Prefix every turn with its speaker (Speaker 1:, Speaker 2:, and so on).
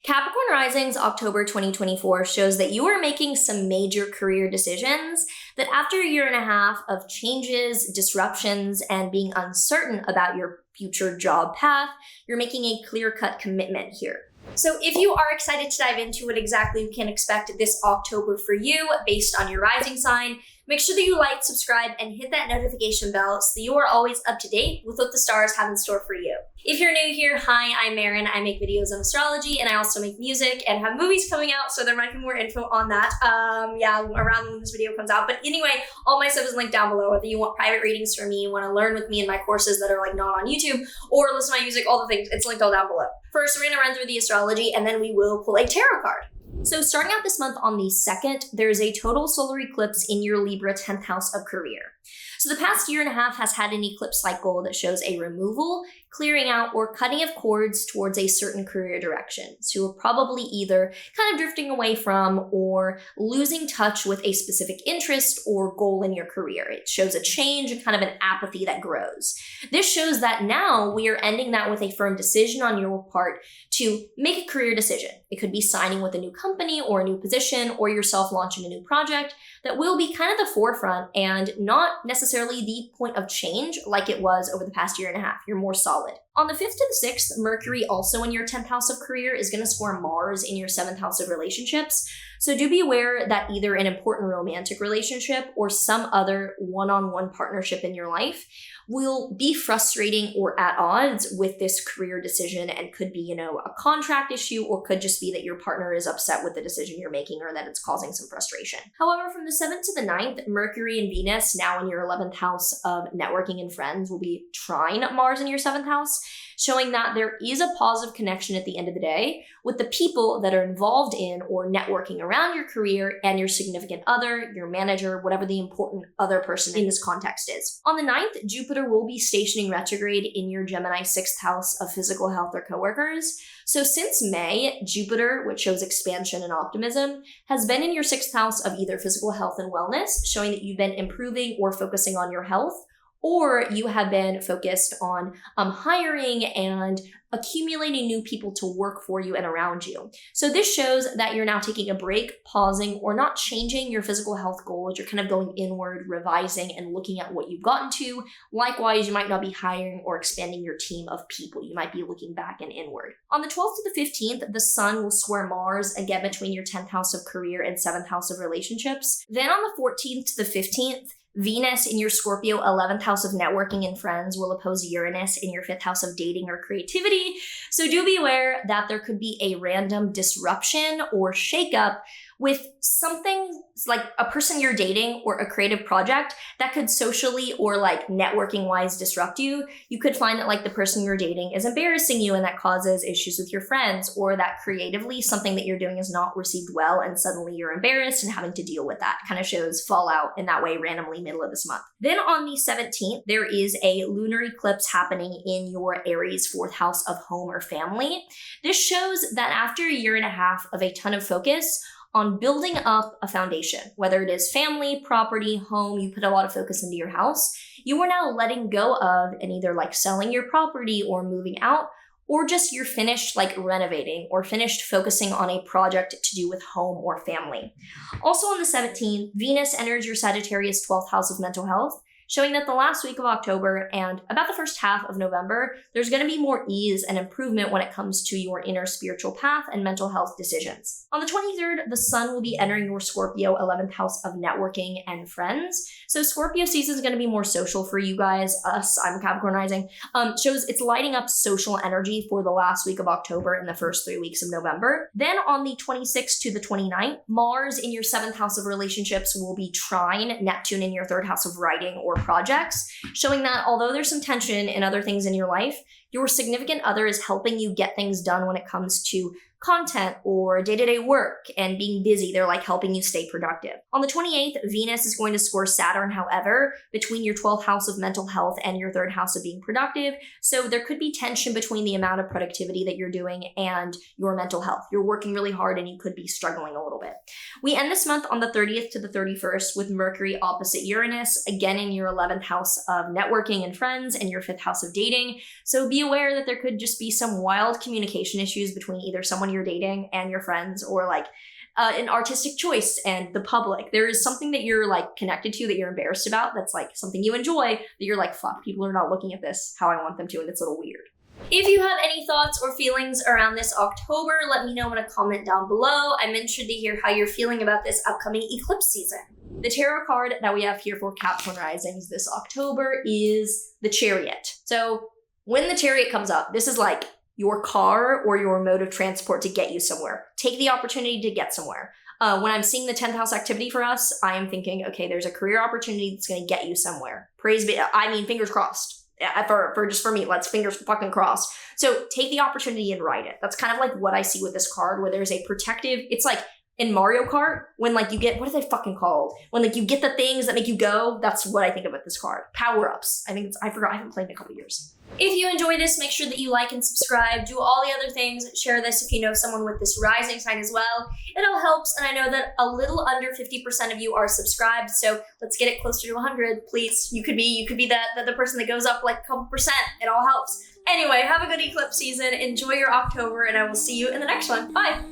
Speaker 1: Capricorn Risings October 2024 shows that you are making some major career decisions that after a year and a half of changes, disruptions, and being uncertain about your future job path, you're making a clear-cut commitment here. So if you are excited to dive into what exactly you can expect this October for you based on your rising sign, make sure that you like, subscribe, and hit that notification bell so that you are always up to date with what the stars have in store for you. If you're new here, hi, I'm Maren. I make videos on astrology and I also make music and have movies coming out, so there might be more info on that. Around when this video comes out. But anyway, all my stuff is linked down below. Whether you want private readings from me, want to learn with me in my courses that are like not on YouTube, or listen to my music, all the things, it's linked all down below. First, we're gonna run through the astrology and then we will pull a tarot card. So starting out this month on the 2nd, there is a total solar eclipse in your Libra 10th house of career. So the past year and a half has had an eclipse cycle that shows a removal, clearing out, or cutting of cords towards a certain career direction. So you're probably either kind of drifting away from or losing touch with a specific interest or goal in your career. It shows a change and kind of an apathy that grows. This shows that now we are ending that with a firm decision on your part to make a career decision. It could be signing with a new company or a new position or yourself launching a new project that will be kind of the forefront and not necessarily the point of change like it was over the past year and a half. You're more solid. On the 5th to the 6th, Mercury, also in your 10th house of career, is going to square Mars in your 7th house of relationships. So do be aware that either an important romantic relationship or some other one-on-one partnership in your life will be frustrating or at odds with this career decision and could be, a contract issue, or could just be that your partner is upset with the decision you're making or that it's causing some frustration. However, from the 7th to the 9th, Mercury and Venus, now in your 11th house of networking and friends, will be trine Mars in your 7th house, showing that there is a positive connection at the end of the day with the people that are involved in or networking around your career and your significant other, your manager, whatever the important other person in this context is. On the 9th, Jupiter will be stationing retrograde in your Gemini 6th house of physical health or coworkers. So since May, Jupiter, which shows expansion and optimism, has been in your 6th house of either physical health and wellness, showing that you've been improving or focusing on your health, or you have been focused on hiring and accumulating new people to work for you and around you. So this shows that you're now taking a break, pausing, or not changing your physical health goals. You're kind of going inward, revising, and looking at what you've gotten to. Likewise, you might not be hiring or expanding your team of people. You might be looking back and inward. On the 12th to the 15th, the Sun will square Mars again between your 10th house of career and 7th house of relationships. Then on the 14th to the 15th, Venus in your Scorpio 11th house of networking and friends will oppose Uranus in your 5th house of dating or creativity. So do be aware that there could be a random disruption or shakeup with something like a person you're dating or a creative project that could socially or like networking wise disrupt you. You could find that like the person you're dating is embarrassing you and that causes issues with your friends, or that creatively something that you're doing is not received well and suddenly you're embarrassed and having to deal with that. Kind of shows fallout in that way randomly middle of this month. Then on the 17th, there is a lunar eclipse happening in your Aries 4th house of home or family. This shows that after a year and a half of a ton of focus on building up a foundation, whether it is family, property, home, you put a lot of focus into your house, you are now letting go of and either like selling your property or moving out, or just you're finished like renovating or finished focusing on a project to do with home or family. Also on the 17th, Venus enters your Sagittarius 12th house of mental health, showing that the last week of October and about the first half of November, there's going to be more ease and improvement when it comes to your inner spiritual path and mental health decisions. On the 23rd, the Sun will be entering your Scorpio 11th house of networking and friends. So Scorpio season is going to be more social for you guys. I'm Capricorn Rising. Shows it's lighting up social energy for the last week of October and the first 3 weeks of November. Then on the 26th to the 29th, Mars in your 7th house of relationships will be trine Neptune in your 3rd house of writing or projects, showing that although there's some tension in other things in your life, your significant other is helping you get things done when it comes to content or day-to-day work and being busy. They're like helping you stay productive. On the 28th, Venus is going to score Saturn, however, between your 12th house of mental health and your 3rd house of being productive. So there could be tension between the amount of productivity that you're doing and your mental health. You're working really hard and you could be struggling a little bit. We end this month on the 30th to the 31st with Mercury opposite Uranus, again in your 11th house of networking and friends and your 5th house of dating. So be aware that there could just be some wild communication issues between either someone someone you're dating and your friends, or like an artistic choice and the public. There is something that you're like connected to that you're embarrassed about, that's like something you enjoy, that you're like, fuck, people are not looking at this how I want them to, and it's a little weird. If you have any thoughts or feelings around this October, let me know in a comment down below. I'm interested to hear how you're feeling about this upcoming eclipse season. The tarot card that we have here for Capricorn Risings this October is the Chariot. So when the Chariot comes up, this is like your car or your mode of transport to get you somewhere. Take the opportunity to get somewhere. When I'm seeing the 10th house activity for us, I am thinking, okay, there's a career opportunity that's going to get you somewhere. Fingers crossed. For me, let's fingers fucking crossed. So take the opportunity and ride it. That's kind of like what I see with this card, where there's a protective, it's like in Mario Kart, when like you get, what are they fucking called? When like you get the things that make you go, that's what I think about this card. Power-ups. I forgot, I haven't played in a couple years. If you enjoy this, make sure that you like and subscribe, do all the other things, share this if you know someone with this rising sign as well. It all helps, and I know that a little under 50% of you are subscribed, so let's get it closer to 100, please. You could be the person that goes up like a couple percent. It all helps. Anyway, have a good eclipse season, enjoy your October, and I will see you in the next one. Bye!